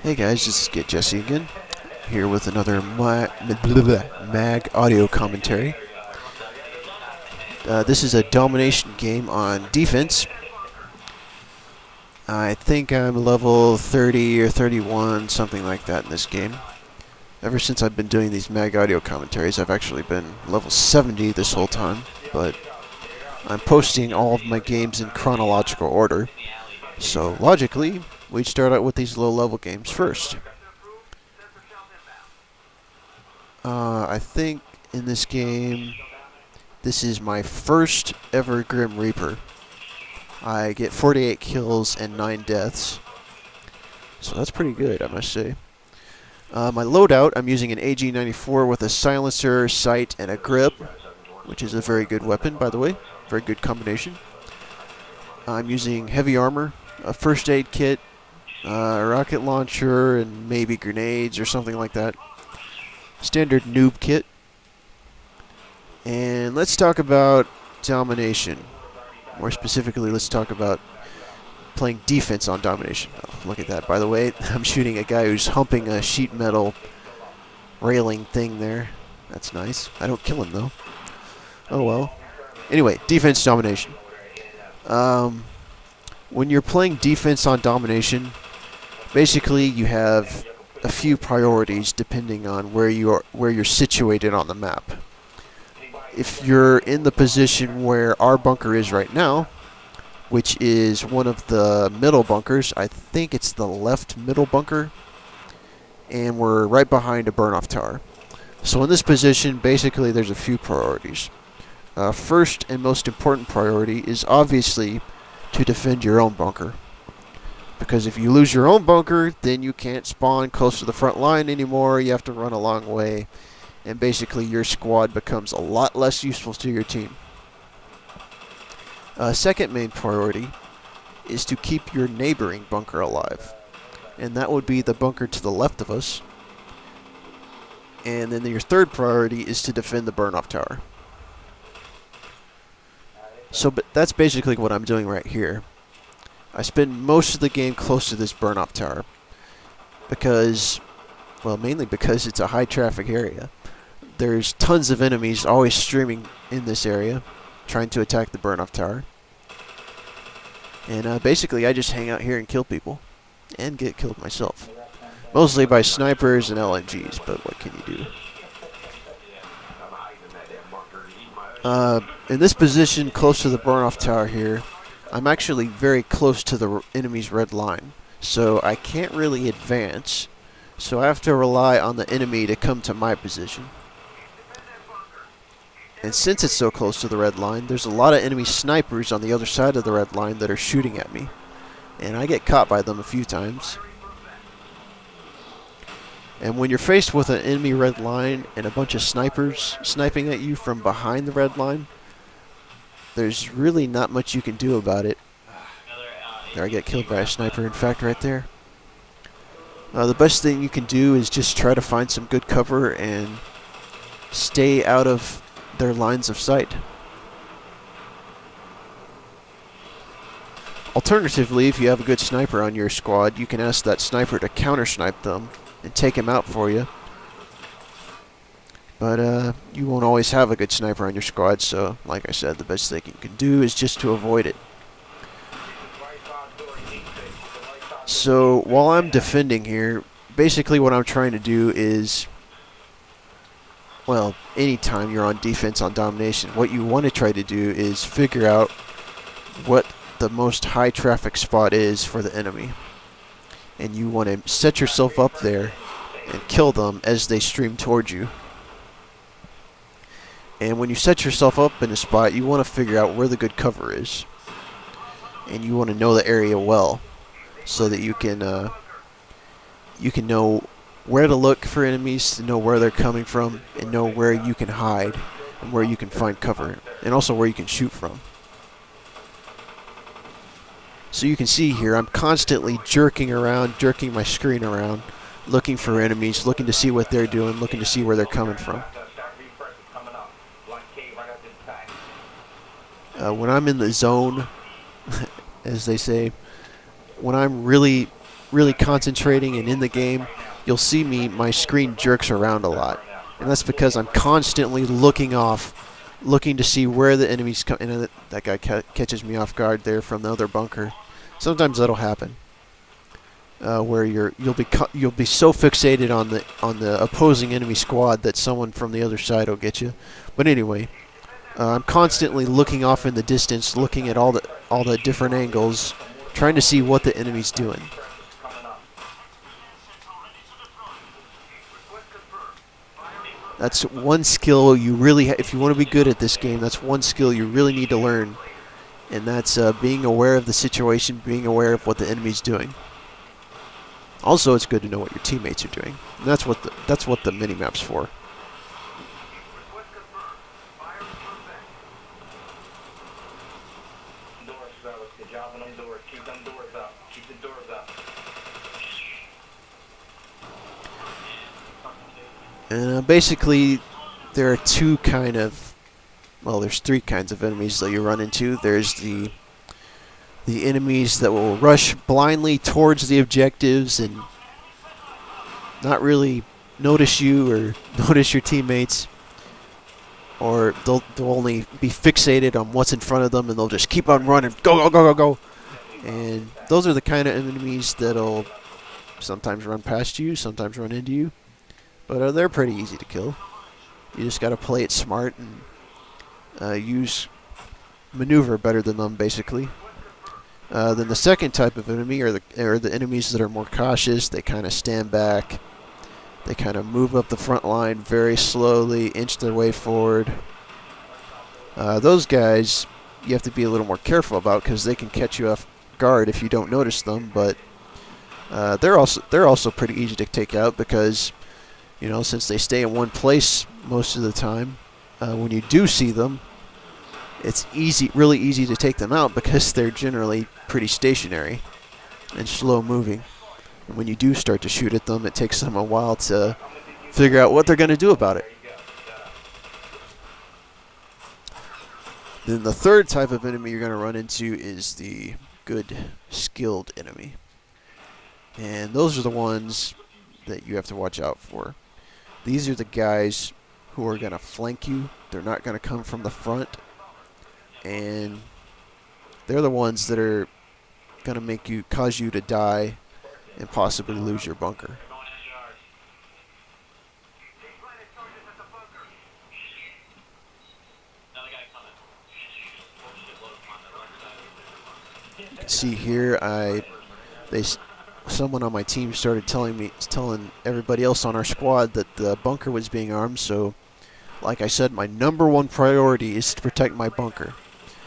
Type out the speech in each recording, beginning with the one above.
Hey guys, this is GetJesse again, here with another M.A.G audio commentary. This is a domination game on defense. I think I'm level 30 or 31, something like that in this game. Ever since I've been doing these M.A.G audio commentaries, I've actually been level 70 this whole time, but I'm posting all of my games in chronological order, so logically, we'd start out with these low-level games first. I think in this game, this is my first ever Grim Reaper. I get 48 kills and 9 deaths, so that's pretty good, I must say. My loadout, I'm using an M.A.G 94 with a silencer, sight, and a grip, which is a very good weapon, by the way. Very good combination. I'm using heavy armor, a first aid kit, a rocket launcher, and maybe grenades or something like that. Standard noob kit. And let's talk about domination. More specifically, let's talk about playing defense on domination. Oh, look at that. By the way, I'm shooting a guy who's humping a sheet metal railing thing there. That's nice. I don't kill him, though. Oh, well. Anyway, defense domination. When you're playing defense on domination, basically you have a few priorities depending on where you're situated on the map. If you're in the position where our bunker is right now, which is one of the middle bunkers, I think it's the left middle bunker, and we're right behind a burn-off tower. So in this position, basically there's a few priorities. First and most important priority is obviously to defend your own bunker. Because if you lose your own bunker, then you can't spawn close to the front line anymore. You have to run a long way. And basically your squad becomes a lot less useful to your team. Second main priority is to keep your neighboring bunker alive. And that would be the bunker to the left of us. And then your third priority is to defend the burn-off tower. So that's basically what I'm doing right here. I spend most of the game close to this burn-off tower because, well, mainly because it's a high-traffic area. There's tons of enemies always streaming in this area, trying to attack the burn-off tower. And basically, I just hang out here and kill people, and get killed myself. Mostly by snipers and LMGs, but what can you do? In this position, close to the burn-off tower here, I'm actually very close to the enemy's red line, so I can't really advance, so I have to rely on the enemy to come to my position. And since it's so close to the red line, there's a lot of enemy snipers on the other side of the red line that are shooting at me, and I get caught by them a few times. And when you're faced with an enemy red line and a bunch of snipers sniping at you from behind the red line, there's really not much you can do about it. There, I get killed by a sniper, in fact, right there. The best thing you can do is just try to find some good cover and stay out of their lines of sight. Alternatively, if you have a good sniper on your squad, you can ask that sniper to counter-snipe them and take him out for you. But you won't always have a good sniper on your squad, so like I said, the best thing you can do is just to avoid it. So while I'm defending here, basically what I'm trying to do is, well, anytime you're on defense on domination, what you want to try to do is figure out what the most high traffic spot is for the enemy. And you want to set yourself up there and kill them as they stream towards you. And when you set yourself up in a spot, you want to figure out where the good cover is. And you want to know the area well, so that you can know where to look for enemies, to know where they're coming from, and know where you can hide, and where you can find cover, and also where you can shoot from. So you can see here, I'm constantly jerking my screen around, looking for enemies, looking to see what they're doing, looking to see where they're coming from. When I'm in the zone, as they say, when I'm really really concentrating and in the game, you'll see my screen jerks around a lot. And that's because I'm constantly looking off, looking to see where the enemies come. And that guy catches me off guard there from the other bunker. Sometimes that'll happen, where you'll be so fixated on the opposing enemy squad that someone from the other side will get you. But anyway, I'm constantly looking off in the distance, looking at all the different angles, trying to see what the enemy's doing. That's one skill you really, if you want to be good at this game, that's one skill you really need to learn, and that's being aware of the situation, being aware of what the enemy's doing. Also, it's good to know what your teammates are doing. And that's what the mini-map's for. And basically, there are there's three kinds of enemies that you run into. There's the enemies that will rush blindly towards the objectives and not really notice you or notice your teammates, or they'll only be fixated on what's in front of them and they'll just keep on running, go. And those are the kind of enemies that'll sometimes run past you, sometimes run into you. But they're pretty easy to kill. You just got to play it smart and maneuver better than them, basically. Then the second type of enemy are the enemies that are more cautious. They kind of stand back. They kind of move up the front line very slowly, inch their way forward. Those guys you have to be a little more careful about because they can catch you off guard if you don't notice them. But they're also pretty easy to take out because, you know, since they stay in one place most of the time, when you do see them, it's really easy to take them out because they're generally pretty stationary and slow moving. And when you do start to shoot at them, it takes them a while to figure out what they're going to do about it. Then the third type of enemy you're going to run into is the good, skilled enemy. And those are the ones that you have to watch out for. These are the guys who are going to flank you. They're not going to come from the front. And they're the ones that are going to cause you to die and possibly lose your bunker. You can see here, someone on my team started telling everybody else on our squad that the bunker was being armed. So, like I said, my number one priority is to protect my bunker.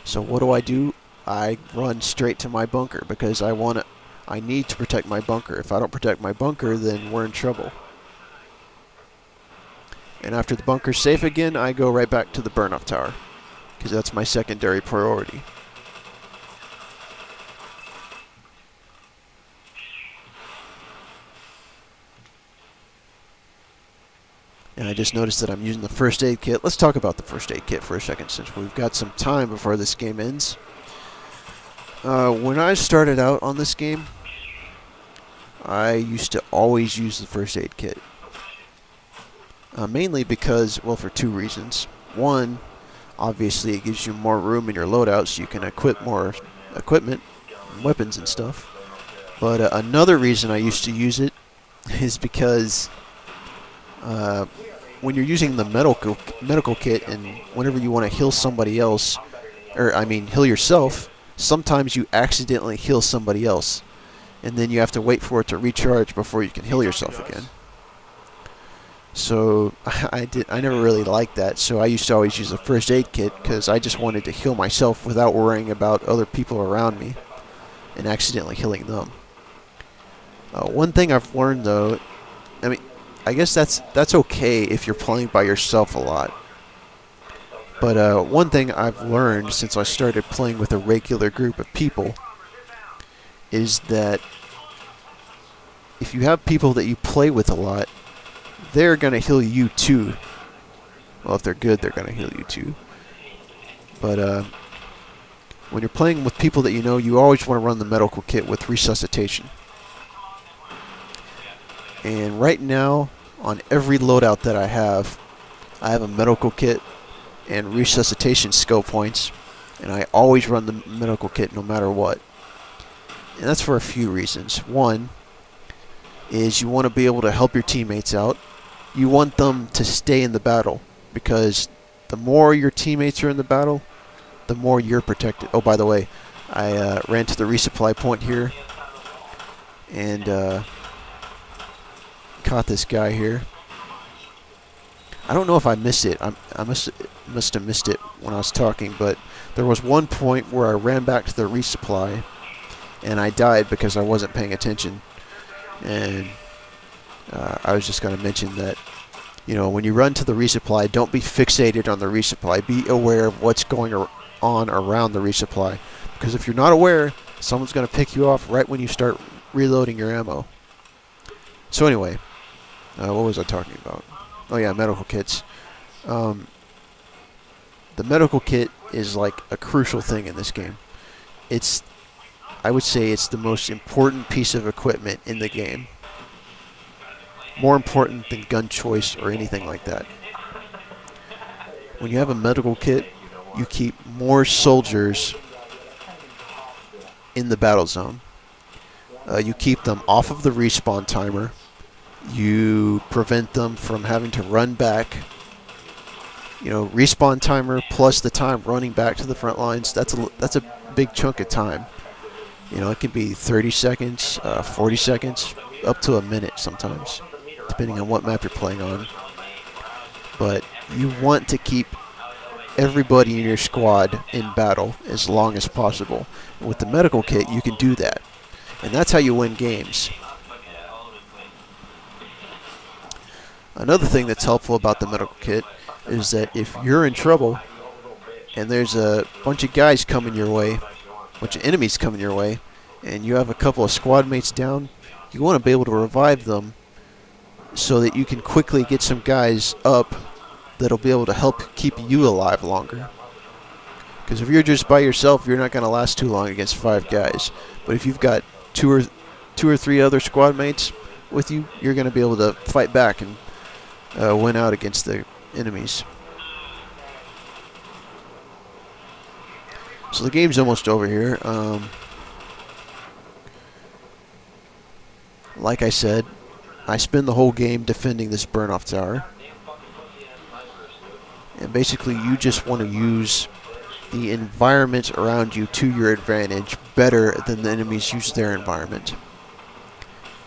So what do? I run straight to my bunker because I need to protect my bunker. If I don't protect my bunker, then we're in trouble. And after the bunker's safe again, I go right back to the burn-off tower because that's my secondary priority. And I just noticed that I'm using the first aid kit. Let's talk about the first aid kit for a second since we've got some time before this game ends. When I started out on this game, I used to always use the first aid kit. Mainly because, well, for two reasons. One, obviously it gives you more room in your loadout so you can equip more equipment, weapons and stuff. But another reason I used to use it is because when you're using the medical kit and whenever you want to heal somebody else, heal yourself, sometimes you accidentally heal somebody else, and then you have to wait for it to recharge before you can heal yourself again. So I never really liked that, so I used to always use a first aid kit because I just wanted to heal myself without worrying about other people around me and accidentally healing them. One thing I've learned though, I guess that's okay if you're playing by yourself a lot. But one thing I've learned since I started playing with a regular group of people is that if you have people that you play with a lot, they're going to heal you too. Well, if they're good, they're going to heal you too. But when you're playing with people that you know, you always want to run the medical kit with resuscitation. And right now, on every loadout that I have a medical kit and resuscitation skill points, and I always run the medical kit no matter what. And that's for a few reasons. One is you want to be able to help your teammates out. You want them to stay in the battle, because the more your teammates are in the battle, the more you're protected. Oh, by the way, I ran to the resupply point here and caught this guy here. I don't know if I missed it. I must have missed it when I was talking, but there was one point where I ran back to the resupply and I died because I wasn't paying attention. And I was just going to mention that, you know, when you run to the resupply, don't be fixated on the resupply. Be aware of what's going on around the resupply, because if you're not aware, someone's going to pick you off right when you start reloading your ammo. So anyway, what was I talking about? Oh yeah, medical kits. The medical kit is like a crucial thing in this game. I would say it's the most important piece of equipment in the game. More important than gun choice or anything like that. When you have a medical kit, you keep more soldiers in the battle zone. You keep them off of the respawn timer. You prevent them from having to run back. You know, respawn timer plus the time running back to the front lines, that's a big chunk of time. You know, it can be 30 seconds, 40 seconds, up to a minute sometimes, depending on what map you're playing on. But you want to keep everybody in your squad in battle as long as possible. And with the medical kit, you can do that. And that's how you win games. Another thing that's helpful about the medical kit is that if you're in trouble and there's a bunch of guys coming your way, a bunch of enemies coming your way, and you have a couple of squad mates down, you want to be able to revive them so that you can quickly get some guys up that'll be able to help keep you alive longer. Because if you're just by yourself, you're not going to last too long against 5 guys. But if you've got two or three other squad mates with you, you're going to be able to fight back and win out against the enemies. So the game's almost over here. Like I said, I spend the whole game defending this burn-off tower. And basically you just want to use the environment around you to your advantage better than the enemies use their environment.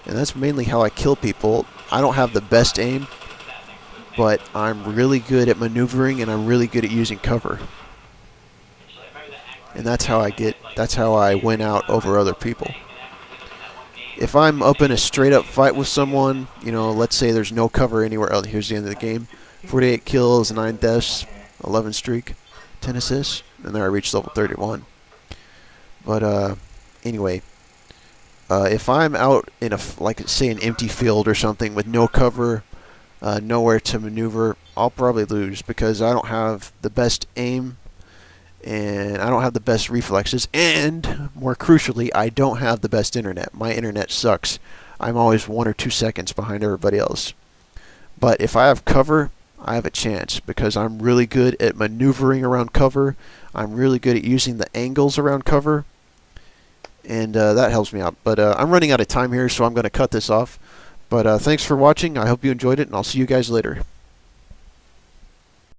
And that's mainly how I kill people. I don't have the best aim, but I'm really good at maneuvering and I'm really good at using cover. And that's how I win out over other people. If I'm up in a straight up fight with someone, you know, let's say there's no cover anywhere else. Here's the end of the game. 48 kills, 9 deaths, 11 streak, 10 assists, and there I reached level 31. But anyway, if I'm out in like say an empty field or something with no cover, nowhere to maneuver, I'll probably lose because I don't have the best aim and I don't have the best reflexes, and more crucially, I don't have the best internet. My internet sucks. I'm always 1 or 2 seconds behind everybody else. But if I have cover, I have a chance because I'm really good at maneuvering around cover. I'm really good at using the angles around cover, and that helps me out. But I'm running out of time here, so I'm going to cut this off. But thanks for watching. I hope you enjoyed it, and I'll see you guys later.